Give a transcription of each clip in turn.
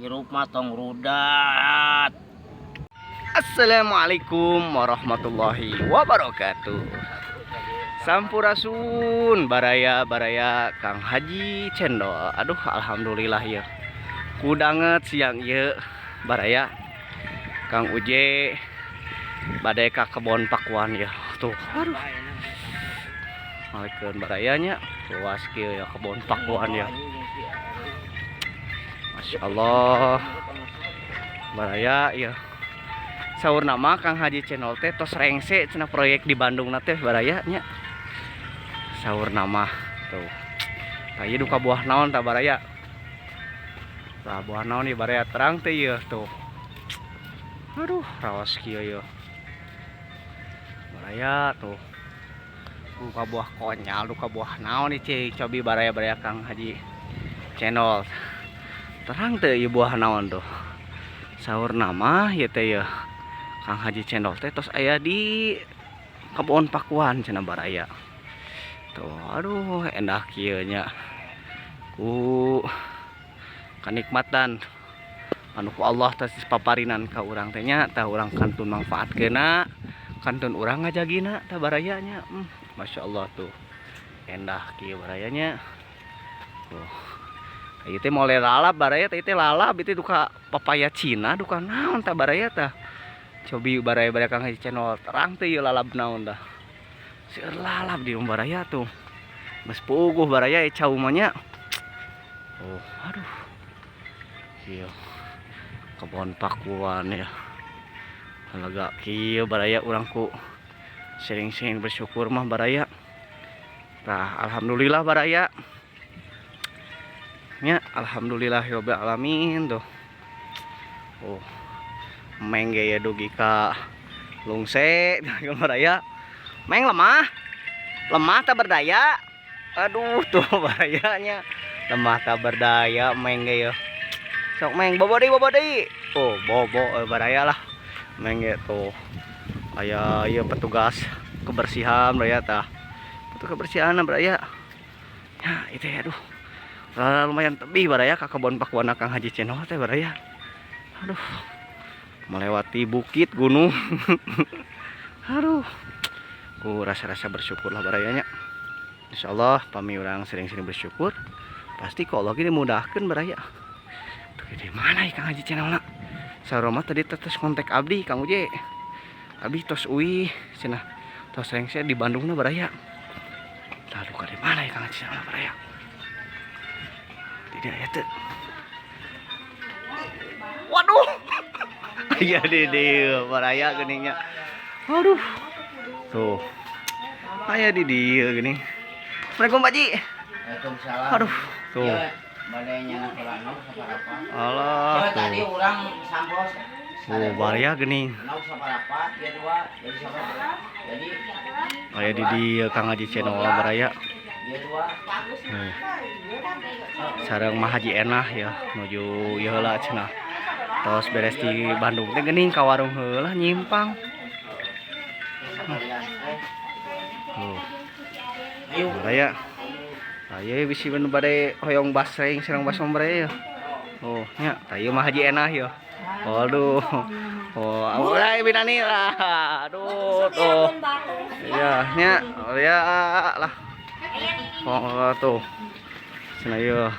hirup mah tong rudat. Assalamualaikum warahmatullahi wabarakatuh. Sampurasun baraya Kang Haji Cendol. Aduh alhamdulillah ya. Kudanget siang ya baraya Kang Uje badai ka kebon pakuan ya. Tuh aduh. Malikeun barayanya luas kieu ya kebon pakuan ya. Masya Allah baraya ya. Saur nama Kang Haji Channel teh tos rengse cenah proyek di Bandung teh baraya nya. Saur nama tuh. Tah duka buah naon tah baraya. Tah buah naon ieu baraya terang teh ieu tuh. Aduh raos kieu ieu. Baraya tuh. Duka buah konyal, duka buah naon ieu cobi baraya Kang Haji Channel. Terang teh ieu buah naon tuh. Saur nama ieu teh ieu. Kang Haji Cendol teh tos aya di kebon pakuan cenah baraya. Tuh, aduh endah kieu nya. Ku kanikmatan anu ku Allah tos paparinan ka urang teh nya, tah urang kantun mangfaatkeuna, kantun urang ngajagina tah baraya nya. Masya Allah tuh. Endah kieu baraya nya. Tuh. Ieu teh mole lalap baraya teh lalap itu duka papaya Cina duka naon tah baraya tah. Cobi baraya Kang Haji Channel terang teh ieu lalap naon dah. Seueur lalap di baraya tuh. Geus puguh baraya cau mah nya. Oh, aduh. Ieu kebon pakuan ya. Lega kieu baraya urang ku sering-sering bersyukur mah baraya. Tah alhamdulillah baraya. Nya alhamdulillahirabbil alamin tuh. Oh. Meng gaya dugi ka lungse baraya. Meng lemah tak berdaya. Aduh tuh barayanya lemah tak berdaya meng gaya. Sok meng bobo deui. Oh bobo baraya lah. Meng ge tuh. Aya ieu petugas kebersihan baraya tah. Petugas kebersihan baraya. Ya itu ya aduh. Lumayan tebih baraya ka kebon pakuan Kang Haji Channel teh baraya. Aduh. Melewati bukit gunung. Aduh. Ku rasa-rasa bersyukur lah barayanya. Insyaallah pami urang sering-sering bersyukur pasti kok Allah gini mudahkeun baraya. Tuh di mana ya Kang Haji Channel na? Saroma tadi tos kontak abdi Kang Uje. Abdi tos uih cenah. Tos rengse di Bandungna baraya. Lalu ka di mana ya Kang Haji Channel baraya? Tidak ya teh. Waduh. Iya di baraya geningnya. Aduh. Tuh. Aya di dieu geuning. Assalamualaikum Pak Ji. Waalaikumsalam. Aduh, tuh. Badainya nakulano saparapat. Allah. Tadi urang sampos. Oh, baraya geuning. Nau saparapat, dia dua, jadi saparapat. Jadi Aya di dieu Kang Haji Channel baraya. dia dua. Sareng Mah Haji Enah ya nuju ieu heula cenah. Tos beres di Bandung teh geuning ka warung heula nyimpang. Baraya. Aya bisi bener bade hoyong basreng sareng bas ombre ya. Oh, nya tah ieu Mah Haji Enah ya. Waduh. Oh, ulah binani lah. Aduh tuh. Iya, nya ya lah. Oh, tuh. Cenah ieu.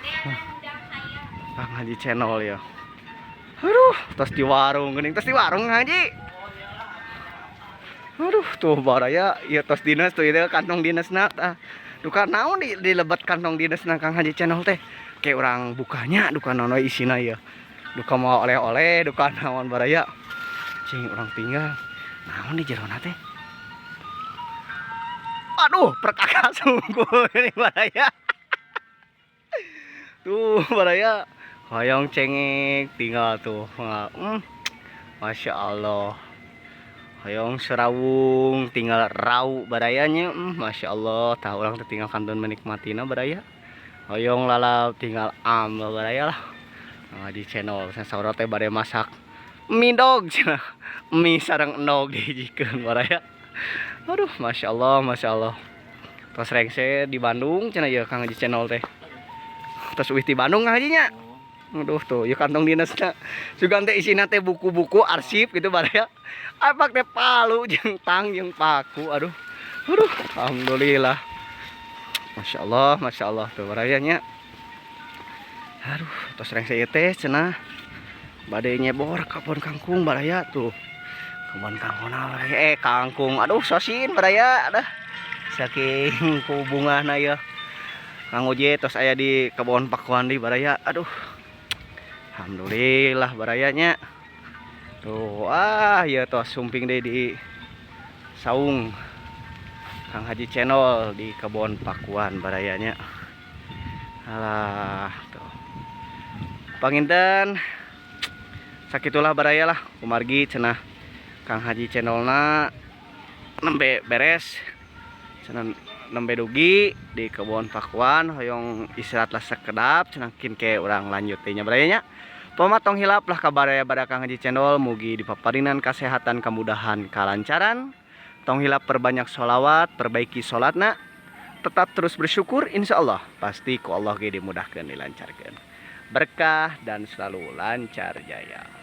Kang Haji Channel ya. Aduh, tos di warung geuning, tos di warung Haji. Aduh, tuh baraya ieu tos dinas tuh ieu kantong dinasna tah. Duka naon dilebet kantong dinasna Kang Haji Channel teh. Kayak urang bukanya duka naon isina ieu. Duka mau oleh-oleh, duka naon baraya. Cing urang tinggal. Naon di jerona teh? Aduh, perkakas sungguh ini baraya. Tuh baraya. Hoyong cengek tinggal tuh. Masya Allah. Hoyong serawung tinggal rau barayanya. Masya Allah. Tah urang teh tinggal kantun menikmatina baraya. Hoyong lalap tinggal baraya lah. Di Channel sasaura teh bade masak mie dog cenah. Mie sareng endog dijikeun baraya. Aduh, Masya Allah. Tos rengse di Bandung cenah ieu Kang Haji Channel teh. Tos uih di Bandung Kang Haji nya. Aduh tuh, yuk kantong dinasnya. Juga teh isina teh buku-buku arsip gitu baraya. Apa teh palu jeung tang jeung paku. Aduh. Aduh, alhamdulillah. Masya Allah tuh barayanya. Aduh, tos reng saya teh cenah. Bade nyebor kebon kangkung baraya tuh. Kebon kangkung kangkung. Aduh, sosin baraya dah. Saking kubungana ya. Kang Oje tos aya di kebon pakuan di baraya. Aduh. Alhamdulillah barayanya. Tuh, ya tos sumping deh di saung Kang Haji Channel di kebon pakuan barayanya. Alah, tuh. Panginten sakitulah baraya lah kumargi cenah Kang Haji Channelna nembe beres cenah nembe dugi di kebon pakuan hoyong istirahatlah sekedap cenah kin ke urang lanjut teh nya barayanya. Pamatong hilap lah kabaraya pada Kang Haji Channel mugi dipaparinan kesehatan kemudahan kalancaran. Tong hilap perbanyak sholawat, perbaiki sholatna, tetap terus bersyukur, insya Allah pasti ku Allah ge dimudahkan dilancarkan berkah dan selalu lancar jaya.